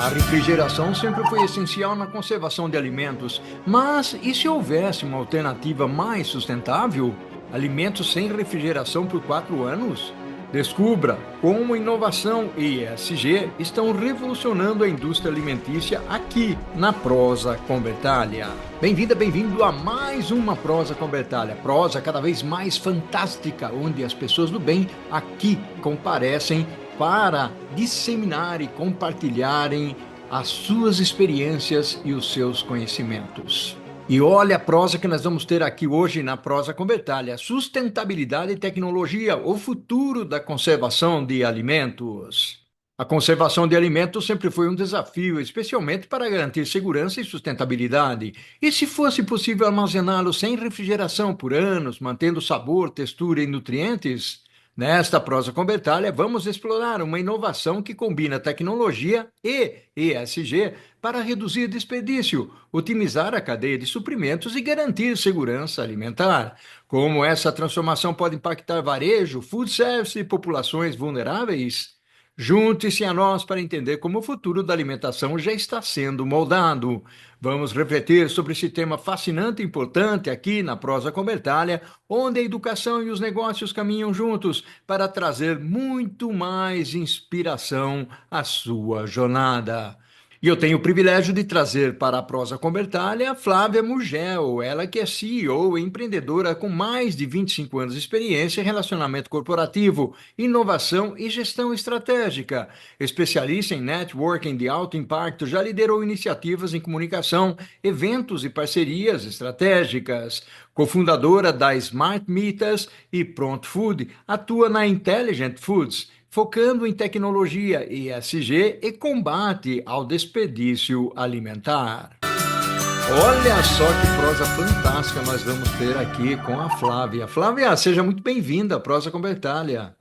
A refrigeração sempre foi essencial na conservação de alimentos, mas e se houvesse uma alternativa mais sustentável? Alimentos sem refrigeração por 4 anos? Descubra como inovação e ESG estão revolucionando a indústria alimentícia aqui na Prosa com Bertalha. Bem-vinda, bem-vindo a mais uma Prosa com Bertalha. Prosa cada vez mais fantástica, onde as pessoas do bem aqui comparecem para disseminar e compartilharem as suas experiências e os seus conhecimentos. E olha a prosa que nós vamos ter aqui hoje na Prosa com Bertalha: sustentabilidade e tecnologia, o futuro da conservação de alimentos. A conservação de alimentos sempre foi um desafio, especialmente para garantir segurança e sustentabilidade. E se fosse possível armazená-los sem refrigeração por anos, mantendo sabor, textura e nutrientes? Nesta prosa com Bertalha, vamos explorar uma inovação que combina tecnologia e ESG para reduzir desperdício, otimizar a cadeia de suprimentos e garantir segurança alimentar. Como essa transformação pode impactar varejo, food service e populações vulneráveis? Junte-se a nós para entender como o futuro da alimentação já está sendo moldado. Vamos refletir sobre esse tema fascinante e importante aqui na Prosa com Bertalha, onde a educação e os negócios caminham juntos para trazer muito mais inspiração à sua jornada. E eu tenho o privilégio de trazer para a Prosa com Bertalha a Flávia Murgel, ela que é CEO e empreendedora com mais de 25 anos de experiência em relacionamento corporativo, inovação e gestão estratégica. Especialista em networking de alto impacto, já liderou iniciativas em comunicação, eventos e parcerias estratégicas. Cofundadora da Smart Metas e Pronto Food, atua na Intelligent Foods, focando em tecnologia ESG e combate ao desperdício alimentar. Olha só que prosa fantástica nós vamos ter aqui com a Flávia. Flávia, seja muito bem-vinda à Prosa com Bertalha.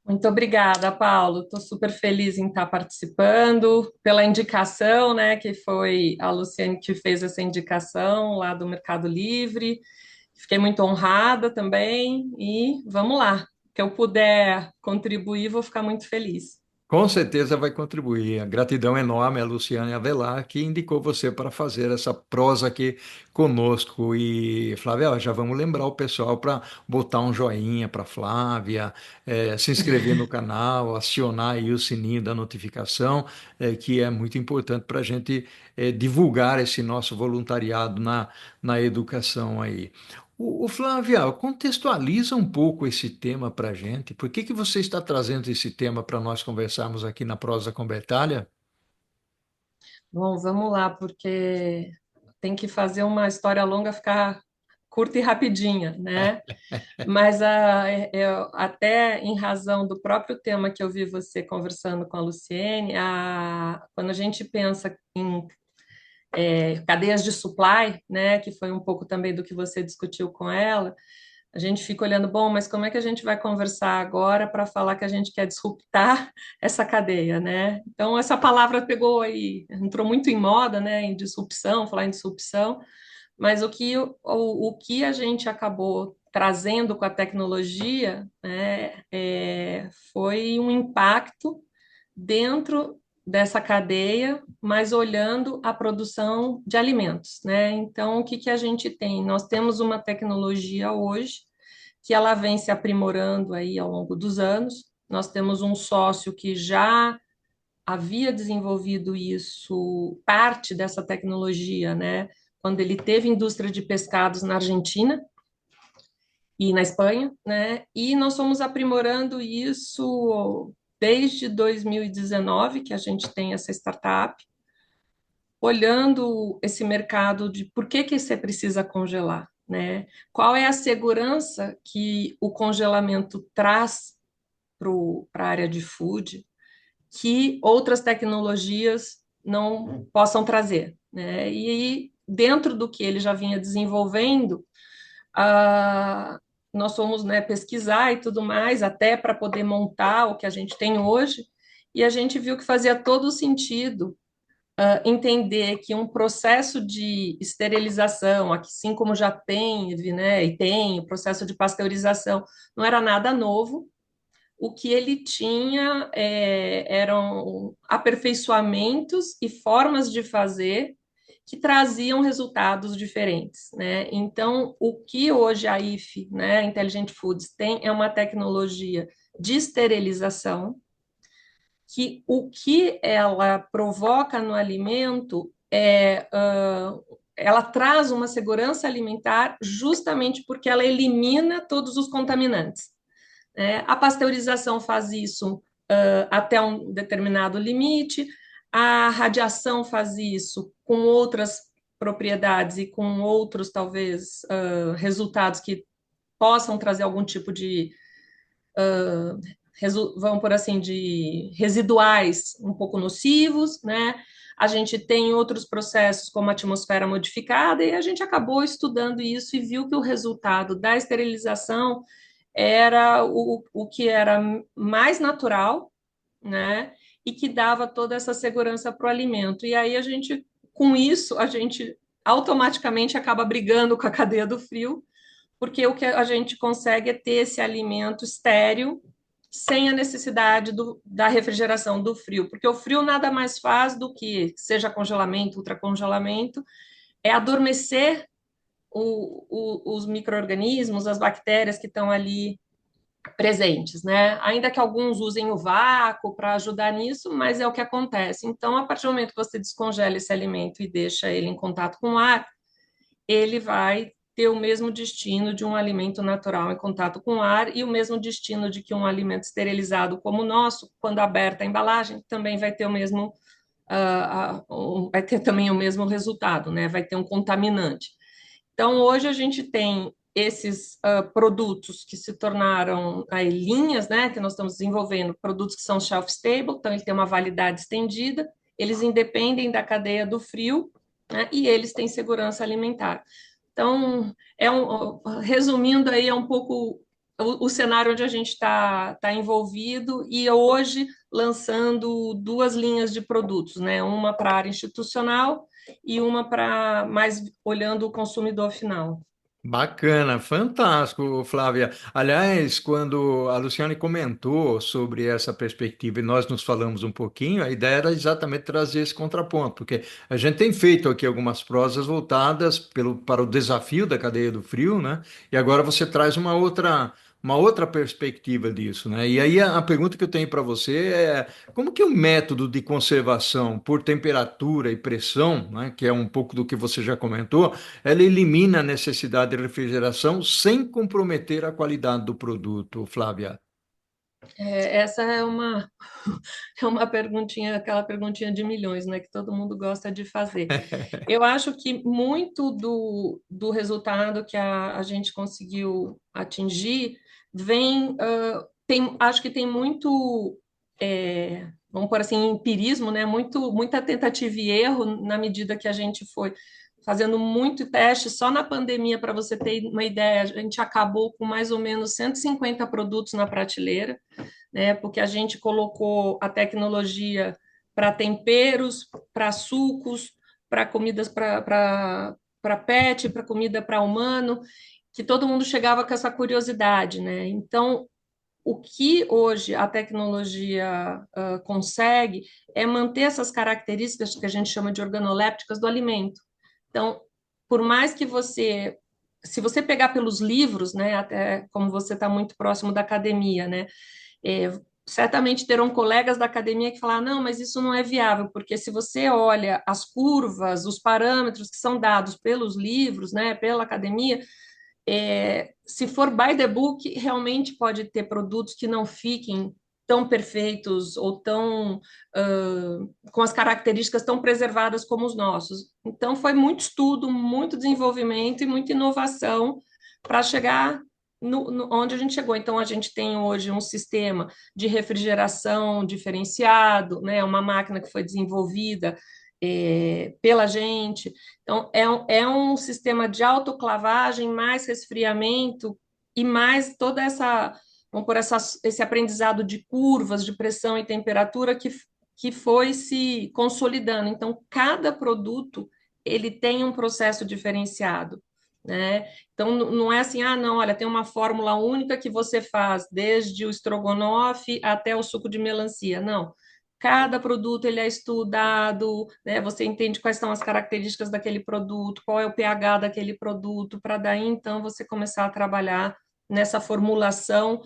Muito obrigada, Paulo. Estou super feliz em estar participando, pela indicação, né, que foi a Luciane que fez essa indicação lá do Mercado Livre. Fiquei muito honrada também e vamos lá. Que eu puder contribuir, vou ficar muito feliz. Com certeza vai contribuir. A gratidão enorme a Luciane Avelar, que indicou você para fazer essa prosa aqui conosco. E, Flávia, ó, já vamos lembrar o pessoal para botar um joinha para Flávia, se inscrever no canal, acionar aí o sininho da notificação, que é muito importante para a gente divulgar esse nosso voluntariado na educação aí. O Flávia, contextualiza um pouco esse tema para a gente. Por que que você está trazendo esse tema para nós conversarmos aqui na Prosa com Bertalha? Bom, vamos lá, porque tem que fazer uma história longa ficar curta e rapidinha, né? Mas até em razão do próprio tema que eu vi você conversando com a Luciene, quando a gente pensa em cadeias de supply, né, que foi um pouco também do que você discutiu com ela, a gente fica olhando, bom, mas como é que a gente vai conversar agora para falar que a gente quer disruptar essa cadeia, né? Então, essa palavra pegou aí, entrou muito em moda, né, em disrupção, falar em disrupção, mas o que a gente acabou trazendo com a tecnologia, né, foi um impacto dentro dessa cadeia, mas olhando a produção de alimentos, né? Então, o que que a gente tem? Nós temos uma tecnologia hoje que ela vem se aprimorando aí ao longo dos anos. Nós temos um sócio que já havia desenvolvido isso, parte dessa tecnologia, né? Quando ele teve indústria de pescados na Argentina e na Espanha, né? E nós fomos aprimorando isso desde 2019, que a gente tem essa startup, olhando esse mercado de por que que você precisa congelar, né? Qual é a segurança que o congelamento traz para a área de food que outras tecnologias não possam trazer, né? E aí, dentro do que ele já vinha desenvolvendo, ah, nós fomos, né, pesquisar e tudo mais, até para poder montar o que a gente tem hoje, e a gente viu que fazia todo sentido entender que um processo de esterilização, assim como já teve, né, e tem o processo de pasteurização, não era nada novo, o que ele tinha eram aperfeiçoamentos e formas de fazer que traziam resultados diferentes, né? Então, o que hoje a IFE, né, Intelligent Foods, tem é uma tecnologia de esterilização, que o que ela provoca no alimento ela traz uma segurança alimentar justamente porque ela elimina todos os contaminantes. A pasteurização faz isso até um determinado limite, a radiação faz isso com outras propriedades e com outros, talvez, resultados que possam trazer algum tipo de, vamos por assim, de residuais um pouco nocivos, né? A gente tem outros processos como a atmosfera modificada e a gente acabou estudando isso e viu que o resultado da esterilização era o que era mais natural, né? E que dava toda essa segurança para o alimento. E aí com isso, a gente automaticamente acaba brigando com a cadeia do frio, porque o que a gente consegue é ter esse alimento estéril sem a necessidade da refrigeração do frio, porque o frio nada mais faz do que, seja congelamento, ultracongelamento, é adormecer os micro-organismos, as bactérias que estão ali presentes, né? Ainda que alguns usem o vácuo para ajudar nisso, mas é o que acontece. Então, a partir do momento que você descongela esse alimento e deixa ele em contato com o ar, ele vai ter o mesmo destino de um alimento natural em contato com o ar e o mesmo destino de que um alimento esterilizado como o nosso, quando aberta a embalagem, também vai ter o mesmo vai ter também o mesmo resultado, né? Vai ter um contaminante. Então, hoje a gente tem esses produtos que se tornaram linhas, né, que nós estamos desenvolvendo, produtos que são shelf stable, então ele tem uma validade estendida, eles independem da cadeia do frio, né, e eles têm segurança alimentar. Então, resumindo aí, é um pouco o cenário onde a gente está envolvido e hoje lançando duas linhas de produtos, né? Uma para a área institucional e uma para mais olhando o consumidor final. Bacana, fantástico, Flávia. Aliás, quando a Luciane comentou sobre essa perspectiva e nós nos falamos um pouquinho, a ideia era exatamente trazer esse contraponto, porque a gente tem feito aqui algumas prosas voltadas para o desafio da cadeia do frio, né? E agora você traz uma outra perspectiva disso, né? E aí a pergunta que eu tenho para você é como que o método de conservação por temperatura e pressão, né, que é um pouco do que você já comentou, ela elimina a necessidade de refrigeração sem comprometer a qualidade do produto, Flávia. Essa é uma, é uma perguntinha, aquela perguntinha de milhões, né, que todo mundo gosta de fazer. Eu acho que muito do resultado que a gente conseguiu atingir vem, acho que tem muito, vamos por assim, empirismo, né, muita tentativa e erro na medida que a gente foi fazendo muito teste. Só na pandemia, para você ter uma ideia, a gente acabou com mais ou menos 150 produtos na prateleira, né? Porque a gente colocou a tecnologia para temperos, para sucos, para comidas para pet, para comida para humano, que todo mundo chegava com essa curiosidade, né? Então, o que hoje a tecnologia consegue é manter essas características que a gente chama de organolépticas do alimento. Então, por mais que se você pegar pelos livros, né, até como você está muito próximo da academia, né, é, certamente terão colegas da academia que falar, não, mas isso não é viável, porque se você olha as curvas, os parâmetros que são dados pelos livros, né, pela academia, se for by the book, realmente pode ter produtos que não fiquem tão perfeitos ou tão com as características tão preservadas como os nossos. Então, foi muito estudo, muito desenvolvimento e muita inovação para chegar onde a gente chegou. Então, a gente tem hoje um sistema de refrigeração diferenciado, né? Uma máquina que foi desenvolvida pela gente. Então, é um sistema de autoclavagem, mais resfriamento e mais toda essa, vamos por esse aprendizado de curvas, de pressão e temperatura que foi se consolidando. Então, cada produto ele tem um processo diferenciado. né? Então, não é assim, ah, não, olha, tem uma fórmula única que você faz desde o estrogonofe até o suco de melancia. Não. Cada produto ele é estudado, né? Você entende quais são as características daquele produto, qual é o pH daquele produto, para daí então você começar a trabalhar nessa formulação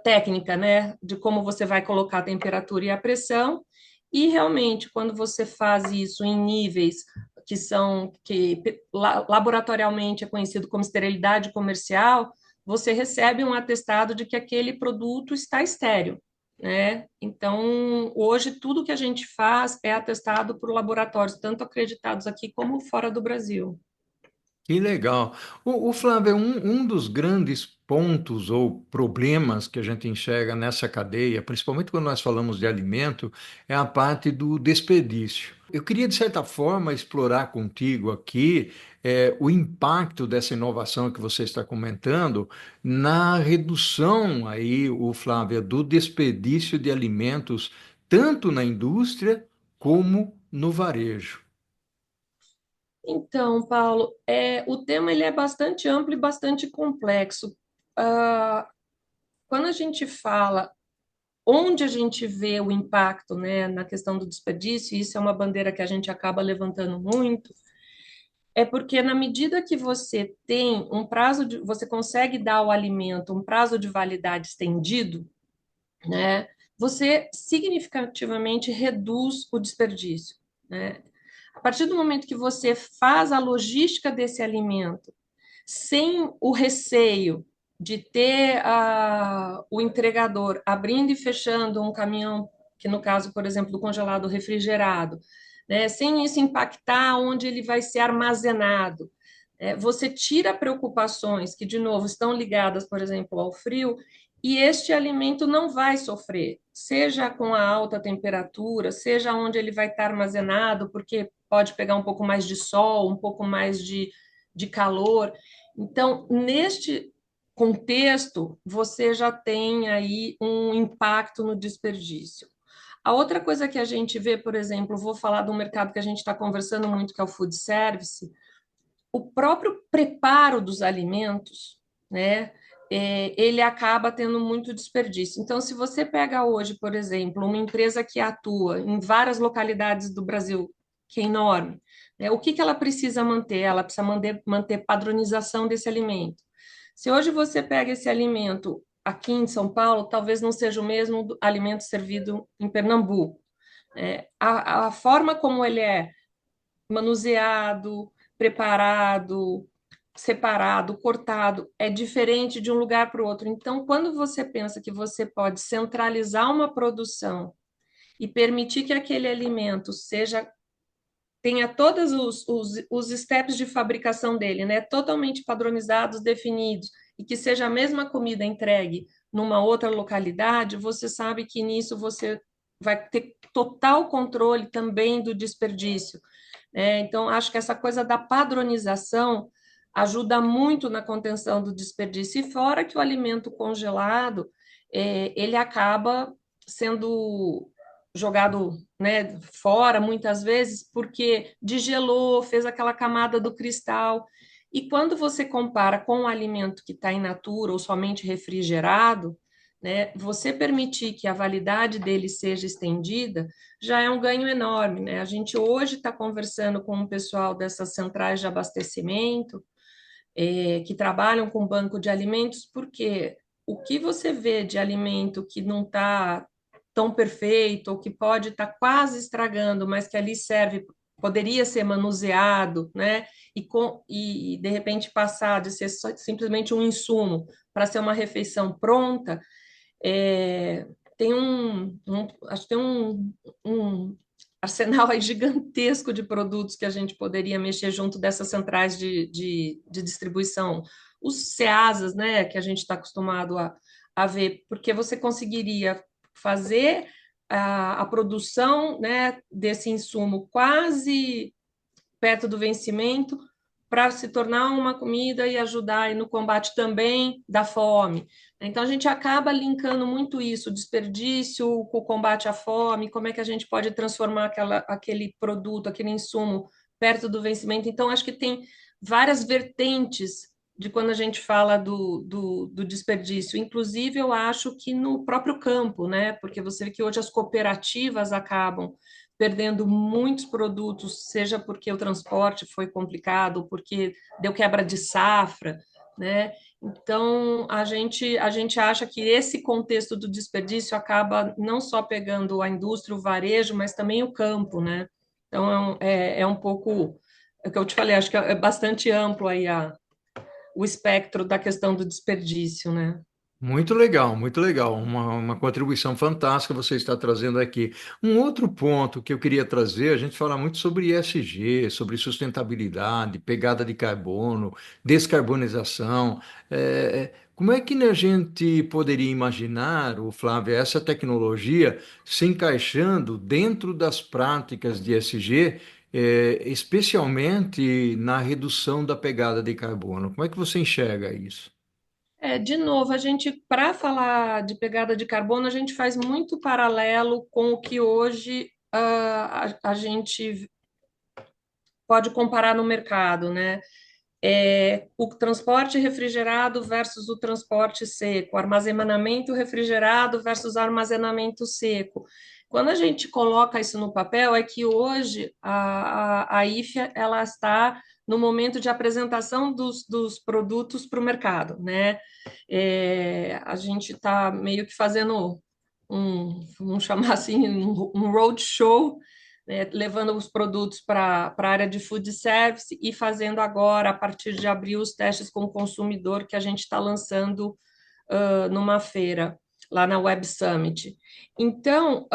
técnica, né, de como você vai colocar a temperatura e a pressão. E realmente, quando você faz isso em níveis que laboratorialmente é conhecido como esterilidade comercial, você recebe um atestado de que aquele produto está estéril, né? Então, hoje tudo que a gente faz é atestado por laboratórios, tanto acreditados aqui como fora do Brasil. Que legal. O Flávio, um dos grandes pontos ou problemas que a gente enxerga nessa cadeia, principalmente quando nós falamos de alimento, é a parte do desperdício. Eu queria, de certa forma, explorar contigo aqui o impacto dessa inovação que você está comentando na redução aí, o Flávio, do desperdício de alimentos, tanto na indústria como no varejo. Então, Paulo, o tema ele é bastante amplo e bastante complexo. Ah, quando a gente fala onde a gente vê o impacto, né, na questão do desperdício, e isso é uma bandeira que a gente acaba levantando muito, é porque na medida que você tem você consegue dar ao alimento um prazo de validade estendido, né, você significativamente reduz o desperdício, né? A partir do momento que você faz a logística desse alimento sem o receio de ter o entregador abrindo e fechando um caminhão, que no caso, por exemplo, do congelado refrigerado, né, sem isso impactar onde ele vai ser armazenado. Você tira preocupações que, de novo, estão ligadas, por exemplo, ao frio, e este alimento não vai sofrer, seja com a alta temperatura, seja onde ele vai estar armazenado, porque pode pegar um pouco mais de sol, um pouco mais de calor. Então, neste contexto, você já tem aí um impacto no desperdício. A outra coisa que a gente vê, por exemplo, vou falar de um mercado que a gente está conversando muito, que é o food service, o próprio preparo dos alimentos, né? Ele acaba tendo muito desperdício. Então, se você pega hoje, por exemplo, uma empresa que atua em várias localidades do Brasil, que é enorme, né? O que que ela precisa manter? Ela precisa manter padronização desse alimento. Se hoje você pega esse alimento aqui em São Paulo, talvez não seja o mesmo alimento servido em Pernambuco. A forma como ele é manuseado, preparado, separado, cortado, é diferente de um lugar para o outro. Então, quando você pensa que você pode centralizar uma produção e permitir que aquele alimento tenha todos os steps de fabricação dele, né, totalmente padronizados, definidos, e que seja a mesma comida entregue numa outra localidade, você sabe que nisso você vai ter total controle também do desperdício. Então, acho que essa coisa da padronização ajuda muito na contenção do desperdício. E fora que o alimento congelado, ele acaba sendo jogado, né, fora muitas vezes porque degelou, fez aquela camada do cristal. E quando você compara com o alimento que está in natura ou somente refrigerado, né, você permitir que a validade dele seja estendida já é um ganho enorme, né? A gente hoje está conversando com o pessoal dessas centrais de abastecimento, que trabalham com banco de alimentos, porque o que você vê de alimento que não está tão perfeito, ou que pode estar quase estragando, mas que ali serve, poderia ser manuseado, né? E de repente passar de ser simplesmente um insumo para ser uma refeição pronta, é, acho que tem um arsenal aí gigantesco de produtos que a gente poderia mexer junto dessas centrais de distribuição. Os CEASAs, né, que a gente está acostumado a ver, porque você conseguiria fazer a produção, né, desse insumo quase perto do vencimento para se tornar uma comida e ajudar no combate também da fome. Então, a gente acaba linkando muito isso, o desperdício com o combate à fome, como é que a gente pode transformar aquele produto, aquele insumo perto do vencimento. Então, acho que tem várias vertentes de quando a gente fala do desperdício. Inclusive, eu acho que no próprio campo, né? Porque você vê que hoje as cooperativas acabam perdendo muitos produtos, seja porque o transporte foi complicado, porque deu quebra de safra, né? Então, a gente acha que esse contexto do desperdício acaba não só pegando a indústria, o varejo, mas também o campo, né? Então, é um pouco, é o que eu te falei, acho que é bastante amplo aí o espectro da questão do desperdício, né? Muito legal, muito legal. Uma contribuição fantástica você está trazendo aqui. Um outro ponto que eu queria trazer, a gente fala muito sobre ESG, sobre sustentabilidade, pegada de carbono, descarbonização. Como é que a gente poderia imaginar, o Flávio, essa tecnologia se encaixando dentro das práticas de ESG, especialmente na redução da pegada de carbono? Como é que você enxerga isso? De novo, a gente, para falar de pegada de carbono, a gente faz muito paralelo com o que hoje a gente pode comparar no mercado, né? O transporte refrigerado versus o transporte seco, armazenamento refrigerado versus armazenamento seco. Quando a gente coloca isso no papel, é que hoje a IFA ela está no momento de apresentação dos produtos para o mercado, né? A gente está meio que fazendo vamos chamar assim, um roadshow, né, levando os produtos para a área de food service e fazendo agora, a partir de abril, os testes com o consumidor que a gente está lançando numa feira, lá na Web Summit. Então,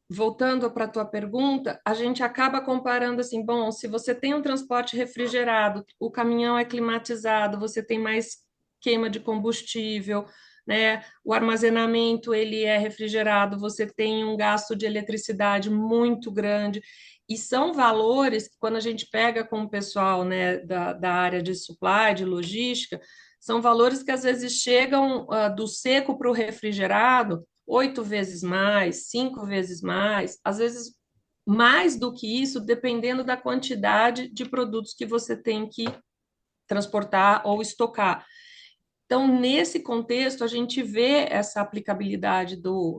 voltando para a tua pergunta, a gente acaba comparando assim, bom, se você tem um transporte refrigerado, o caminhão é climatizado, você tem mais queima de combustível, né? O armazenamento ele é refrigerado, você tem um gasto de eletricidade muito grande. E são valores que, quando a gente pega com o pessoal, né, da área de supply, de logística, são valores que às vezes chegam do seco para o refrigerado 8 vezes mais, 5 vezes mais, às vezes mais do que isso, dependendo da quantidade de produtos que você tem que transportar ou estocar. Então, nesse contexto, a gente vê essa aplicabilidade do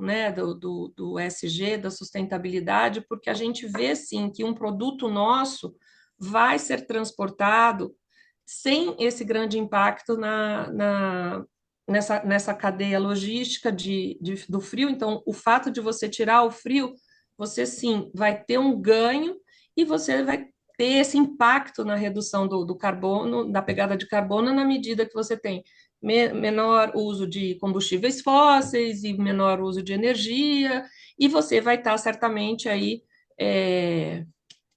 SG, da sustentabilidade, porque a gente vê, sim, que um produto nosso vai ser transportado sem esse grande impacto nessa cadeia logística do frio. Então, o fato de você tirar o frio, você, sim, vai ter um ganho e você vai ter esse impacto na redução do carbono, da pegada de carbono, na medida que você tem menor uso de combustíveis fósseis e menor uso de energia, e você vai estar certamente aí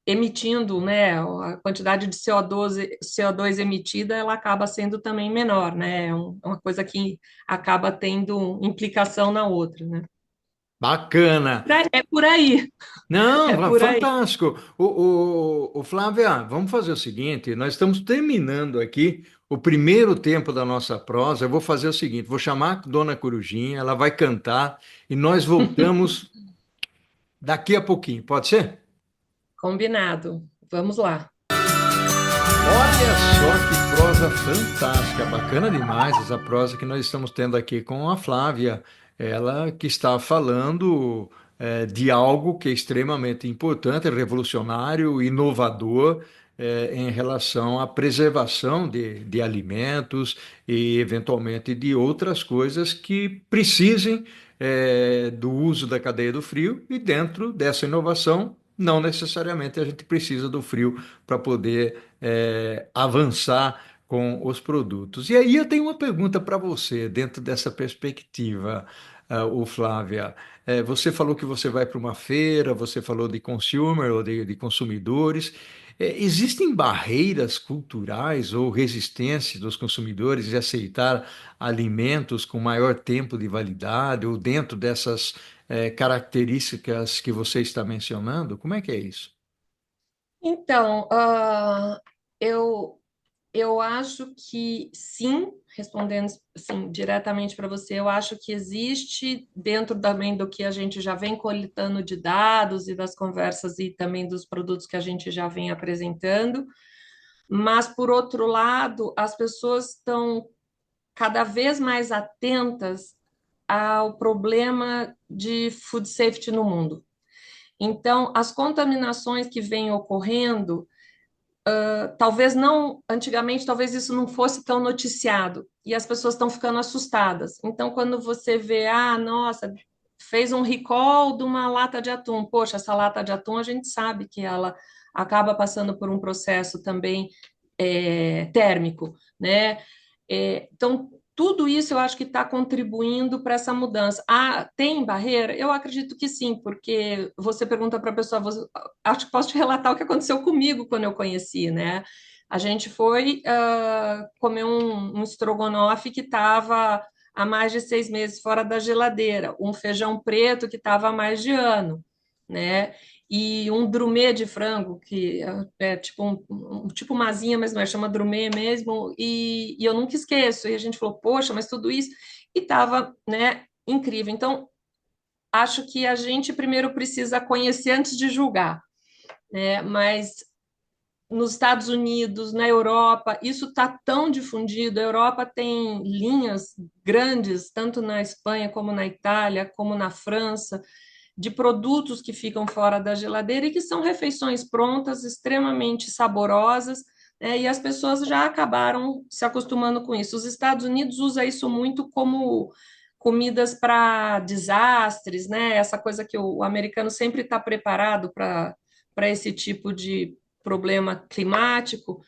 emitindo, né, a quantidade de CO2 emitida, ela acaba sendo também menor, né, uma coisa que acaba tendo implicação na outra, né. Bacana. É por aí, é Não, por aí. fantástico. O Flávia, vamos fazer o seguinte: nós estamos terminando aqui o primeiro tempo da nossa prosa. Eu vou fazer o seguinte: vou chamar a Dona Corujinha, ela vai cantar e nós voltamos daqui a pouquinho. Pode ser? Combinado. Vamos lá. Olha só que prosa fantástica, bacana demais essa prosa que nós estamos tendo aqui com a Flávia. Ela que está falando de algo que é extremamente importante, revolucionário, inovador, em relação à preservação de alimentos e, eventualmente, de outras coisas que precisem do uso da cadeia do frio, e dentro dessa inovação, não necessariamente a gente precisa do frio para poder avançar com os produtos. E aí eu tenho uma pergunta para você, dentro dessa perspectiva, o Flávia. Você falou que você vai para uma feira, você falou de consumer ou de consumidores. Existem barreiras culturais ou resistência dos consumidores de aceitar alimentos com maior tempo de validade ou dentro dessas características que você está mencionando? Como é que é isso? Então, eu Eu acho que sim, respondendo assim, diretamente para você, eu acho que existe, dentro também do que a gente já vem coletando de dados e das conversas e também dos produtos que a gente já vem apresentando, Mas, por outro lado, as pessoas estão cada vez mais atentas ao problema de food safety no mundo. Então, as contaminações que vêm ocorrendo, talvez não, antigamente, talvez isso não fosse tão noticiado, e as pessoas estão ficando assustadas. Então, quando você vê, nossa, fez um recall de uma lata de atum, poxa, essa lata de atum a gente sabe que ela acaba passando por um processo também térmico, né? Então, tudo isso eu acho que está contribuindo para essa mudança. Tem barreira? Eu acredito que sim, porque você pergunta para a pessoa, acho que posso te relatar o que aconteceu comigo quando eu conheci, né? A gente foi comer um estrogonofe que estava há mais de 6 meses fora da geladeira, um feijão preto que estava há mais de ano, né? E um drumê de frango, que é tipo tipo uma asinha, mas não é, chama drumê mesmo, e eu nunca esqueço. E a gente falou, poxa, mas tudo isso, e estava, né, incrível. Então, acho que a gente primeiro precisa conhecer antes de julgar, né? Mas nos Estados Unidos, na Europa, isso está tão difundido. A Europa tem linhas grandes, tanto na Espanha como na Itália, como na França, de produtos que ficam fora da geladeira e que são refeições prontas, extremamente saborosas, e as pessoas já acabaram se acostumando com isso. Os Estados Unidos usa isso muito como comidas para desastres, né? Essa coisa que o americano sempre está preparado para esse tipo de problema climático.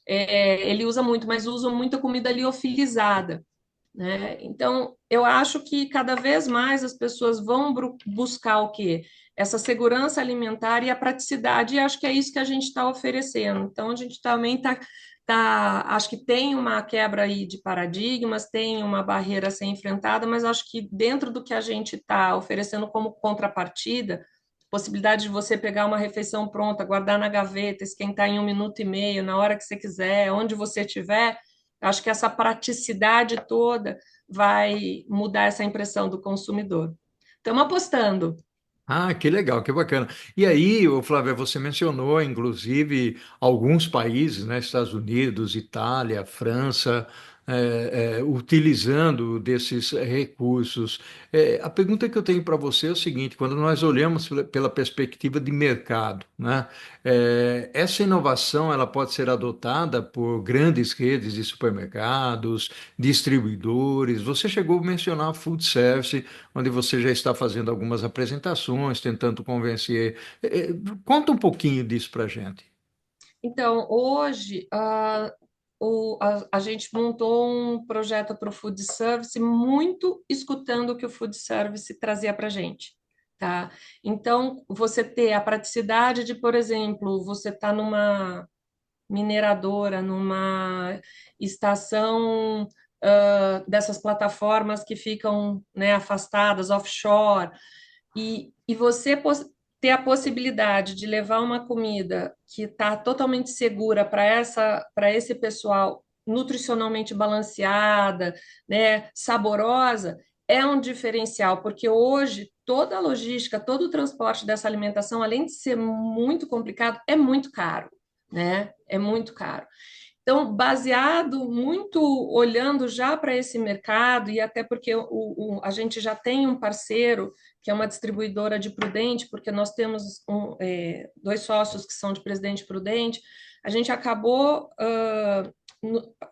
Ele usa muito, mas usa muita comida liofilizada, né? Então, eu acho que cada vez mais as pessoas vão buscar o quê? Essa segurança alimentar e a praticidade, e acho que é isso que a gente está oferecendo. Então, a gente também acho que tem uma quebra aí de paradigmas, tem uma barreira a ser enfrentada, mas acho que dentro do que a gente está oferecendo como contrapartida, possibilidade de você pegar uma refeição pronta, guardar na gaveta, esquentar em 1 minuto e meio, na hora que você quiser, onde você estiver, acho que essa praticidade toda vai mudar essa impressão do consumidor. Estamos apostando. Ah, que legal, que bacana. E aí, ô Flávia, você mencionou, inclusive, alguns países, né, Estados Unidos, Itália, França, utilizando desses recursos. A pergunta que eu tenho para você é o seguinte: quando nós olhamos pela perspectiva de mercado, né, essa inovação ela pode ser adotada por grandes redes de supermercados, distribuidores. Você chegou a mencionar food service, onde você já está fazendo algumas apresentações, tentando convencer. Conta um pouquinho disso para gente. Então, hoje, a gente montou um projeto para o food service muito escutando o que o food service trazia para a gente. Tá? Então, você ter a praticidade de, por exemplo, você está numa mineradora, numa estação dessas plataformas que ficam, né, afastadas, offshore, e você ter a possibilidade de levar uma comida que está totalmente segura para esse pessoal, nutricionalmente balanceada, né, saborosa, é um diferencial, porque hoje toda a logística, todo o transporte dessa alimentação, além de ser muito complicado, é muito caro, né? É muito caro. Então, baseado muito olhando já para esse mercado, e até porque a gente já tem um parceiro que é uma distribuidora de Prudente, porque nós temos dois sócios que são de Presidente Prudente, a gente acabou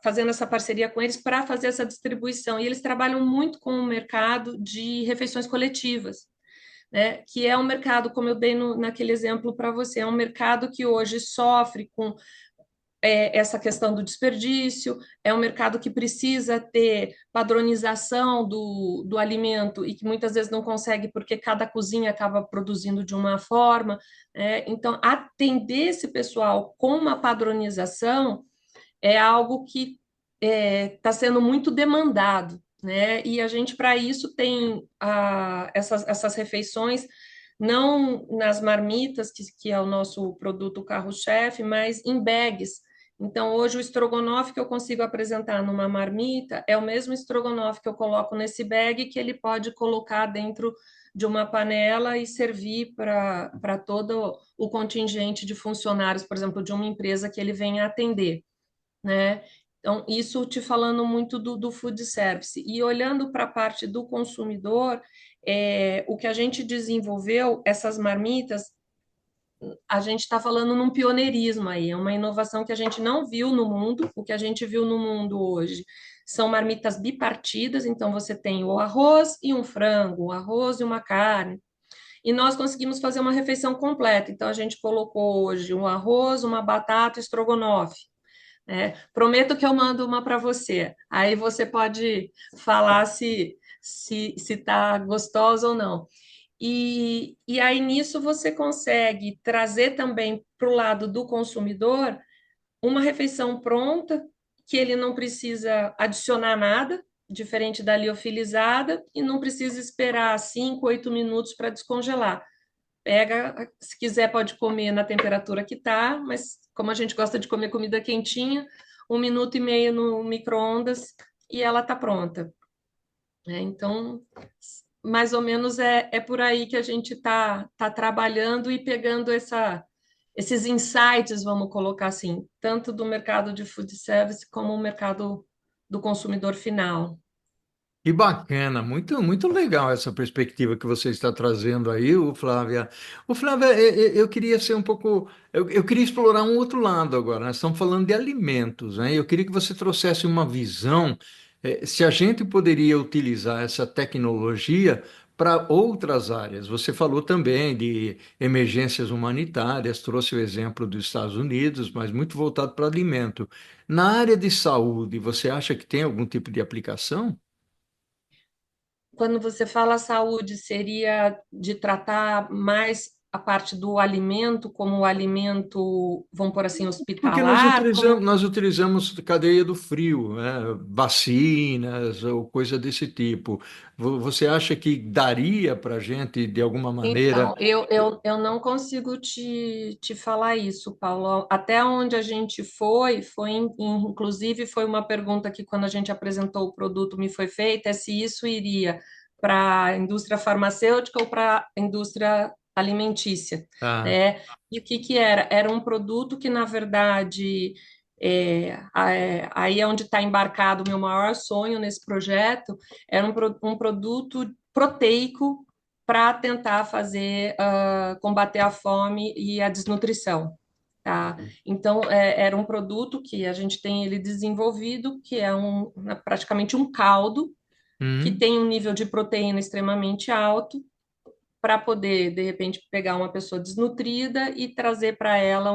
fazendo essa parceria com eles para fazer essa distribuição. E eles trabalham muito com o mercado de refeições coletivas, né? Que é um mercado, como eu dei naquele exemplo para você, é um mercado que hoje sofre com essa questão do desperdício, é um mercado que precisa ter padronização do alimento e que muitas vezes não consegue porque cada cozinha acaba produzindo de uma forma. Então, atender esse pessoal com uma padronização é algo que está sendo muito demandado, né? E a gente, para isso, tem essas refeições não nas marmitas, que é o nosso produto carro-chefe, mas em bags. Então, hoje, o estrogonofe que eu consigo apresentar numa marmita é o mesmo estrogonofe que eu coloco nesse bag que ele pode colocar dentro de uma panela e servir para todo o contingente de funcionários, por exemplo, de uma empresa que ele venha atender, né? Então, isso te falando muito do food service. E olhando para a parte do consumidor, o que a gente desenvolveu, essas marmitas, a gente está falando num pioneirismo aí, é uma inovação que a gente não viu no mundo. O que a gente viu no mundo hoje são marmitas bipartidas, então você tem o arroz e um frango, o arroz e uma carne, e nós conseguimos fazer uma refeição completa. Então a gente colocou hoje um arroz, uma batata, estrogonofe. Prometo que eu mando uma para você. Aí você pode falar se está gostosa ou não. E aí nisso você consegue trazer também para o lado do consumidor uma refeição pronta, que ele não precisa adicionar nada, diferente da liofilizada, e não precisa esperar 5, 8 minutos para descongelar. Pega, se quiser pode comer na temperatura que está, mas como a gente gosta de comer comida quentinha, 1 minuto e meio no micro-ondas e ela está pronta. Então, mais ou menos é por aí que a gente tá trabalhando e pegando esses insights, vamos colocar assim, tanto do mercado de food service como o mercado do consumidor final. Que bacana, muito, muito legal essa perspectiva que você está trazendo aí, o Flávia. O Flávia, eu queria ser um pouco, eu queria explorar um outro lado agora. Nós estamos falando de alimentos, né? Eu queria que você trouxesse uma visão, se a gente poderia utilizar essa tecnologia para outras áreas. Você falou também de emergências humanitárias, trouxe o exemplo dos Estados Unidos, mas muito voltado para alimento. Na área de saúde, você acha que tem algum tipo de aplicação? Quando você fala saúde, seria de tratar mais a parte do alimento, como o alimento, vamos por assim, Porque nós hospitalar, utilizamos, como nós utilizamos cadeia do frio, né? Vacinas ou coisa desse tipo. Você acha que daria para a gente, de alguma maneira? então, eu não consigo te falar isso, Paulo. Até onde a gente inclusive foi uma pergunta que quando a gente apresentou o produto me foi feita, é se isso iria para a indústria farmacêutica ou para a indústria alimentícia, Ah, né? E o que que era? Era um produto que, na verdade, aí é onde está embarcado o meu maior sonho nesse projeto, era um produto proteico para tentar combater a fome e a desnutrição, tá? Então, era um produto que a gente tem ele desenvolvido, que é praticamente um caldo, que hum, tem um nível de proteína extremamente alto, para poder, de repente, pegar uma pessoa desnutrida e trazer para ela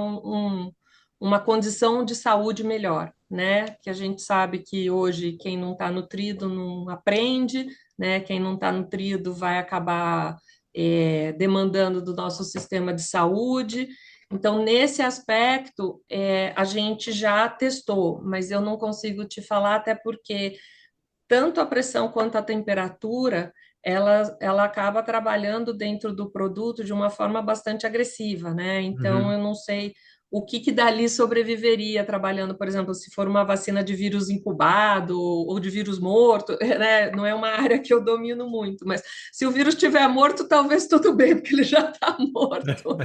uma condição de saúde melhor, né? Que a gente sabe que hoje quem não está nutrido não aprende, né? Quem não está nutrido vai acabar demandando do nosso sistema de saúde. Então, nesse aspecto, a gente já testou, mas eu não consigo te falar, até porque tanto a pressão quanto a temperatura, ela acaba trabalhando dentro do produto de uma forma bastante agressiva, né? Então, uhum. eu não sei o que que dali sobreviveria trabalhando, por exemplo, se for uma vacina de vírus incubado ou de vírus morto, né? Não é uma área que eu domino muito, mas se o vírus estiver morto, talvez tudo bem, porque ele já está morto.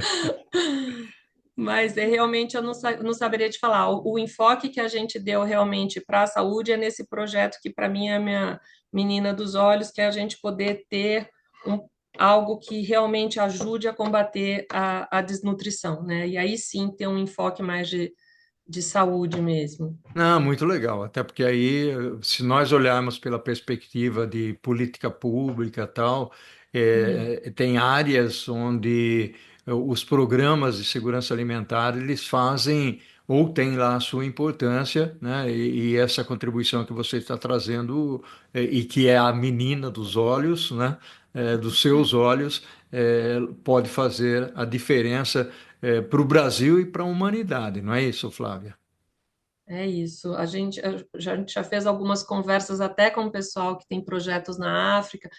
Mas realmente eu não saberia te falar. O enfoque que a gente deu realmente para a saúde é nesse projeto que para mim é a minha menina dos olhos, que é a gente poder ter algo que realmente ajude a combater a desnutrição, né? E aí sim ter um enfoque mais de saúde mesmo. Não, muito legal, até porque aí, se nós olharmos pela perspectiva de política pública e tal, Sim, tem áreas onde os programas de segurança alimentar, eles fazem ou têm lá a sua importância, né? E essa contribuição que você está trazendo, e que é a menina dos olhos, né? Dos seus olhos, pode fazer a diferença, para o Brasil e para a humanidade, não é isso, Flávia? é isso. A gente já fez algumas conversas até com o pessoal que tem projetos na África.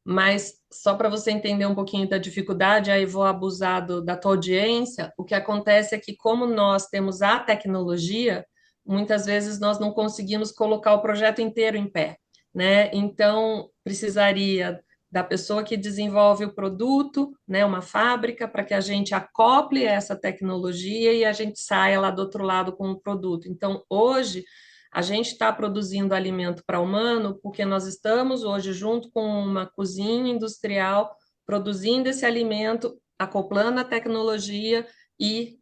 Mas só para você entender um pouquinho da dificuldade, aí vou abusar da tua audiência. O que acontece é que, como nós temos a tecnologia, muitas vezes nós não conseguimos colocar o projeto inteiro em pé, né? Então, precisaria da pessoa que desenvolve o produto, né, uma fábrica, para que a gente acople essa tecnologia e a gente saia lá do outro lado com o produto. Então, hoje, a gente está produzindo alimento para humano porque nós estamos hoje junto com uma cozinha industrial produzindo esse alimento, acoplando a tecnologia e,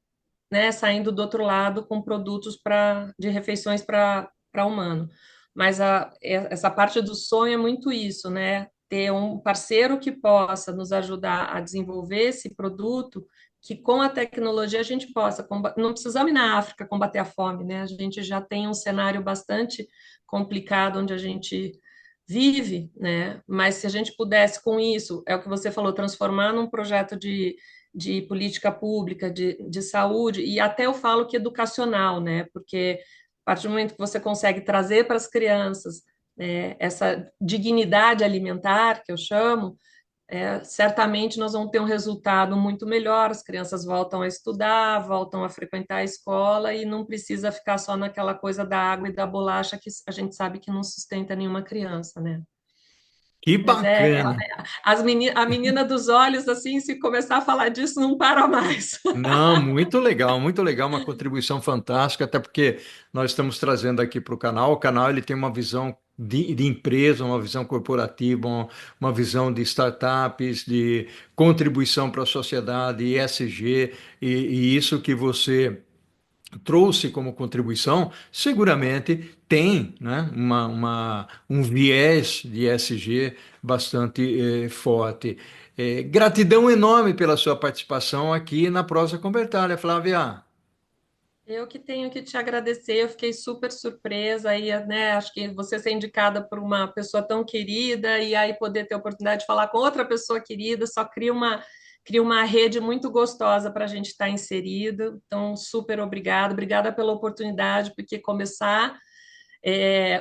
né, saindo do outro lado com produtos de refeições para humano. Mas essa parte do sonho é muito isso, né? Ter um parceiro que possa nos ajudar a desenvolver esse produto, que com a tecnologia a gente possa não precisamos ir na África combater a fome, né? A gente já tem um cenário bastante complicado onde a gente vive, né? Mas se a gente pudesse com isso, é o que você falou, transformar num projeto de política pública, de saúde, e até eu falo que educacional, né? Porque a partir do momento que você consegue trazer para as crianças, né, essa dignidade alimentar, que eu chamo, certamente nós vamos ter um resultado muito melhor. As crianças voltam a estudar, voltam a frequentar a escola e não precisa ficar só naquela coisa da água e da bolacha que a gente sabe que não sustenta nenhuma criança, né? Que Mas bacana! a menina dos olhos, assim, se começar a falar disso, não para mais. Não, muito legal, uma contribuição fantástica, até porque nós estamos trazendo aqui para o canal. O canal ele tem uma visão de empresa, uma visão corporativa, uma visão de startups, de contribuição para a sociedade, ESG, e isso que você trouxe como contribuição, seguramente tem, né, um viés de ESG bastante forte. Gratidão enorme pela sua participação aqui na Prosa Convertânia, Flávia. Eu que tenho que te agradecer, eu fiquei super surpresa aí, né? Acho que você ser indicada por uma pessoa tão querida e aí poder ter a oportunidade de falar com outra pessoa querida, só cria uma rede muito gostosa para a gente estar inserido. Então, super obrigada, obrigada pela oportunidade, porque começar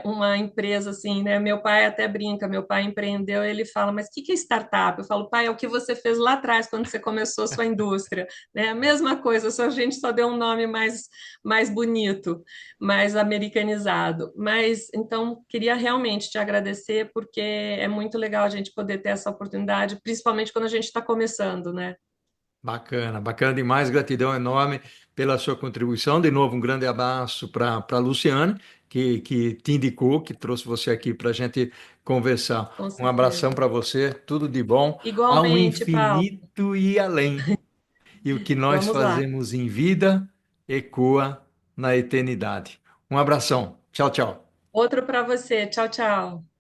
uma empresa assim, né? Meu pai até brinca, meu pai empreendeu, ele fala, mas o que é startup? Eu falo, pai, é o que você fez lá atrás quando você começou a sua indústria, né? A mesma coisa, só a gente só deu um nome mais bonito, mais americanizado. Mas então queria realmente te agradecer porque é muito legal a gente poder ter essa oportunidade, principalmente quando a gente está começando, né? Bacana, bacana demais, gratidão enorme pela sua contribuição. De novo, um grande abraço para a Luciane, que te indicou, que trouxe você aqui para a gente conversar. Com Um abração certeza. para você, tudo de bom, ao Igualmente, Paulo. infinito e além. E o que nós Vamos lá. fazemos em vida ecoa na eternidade. Um abração. Tchau, tchau. Outro para você. Tchau, tchau.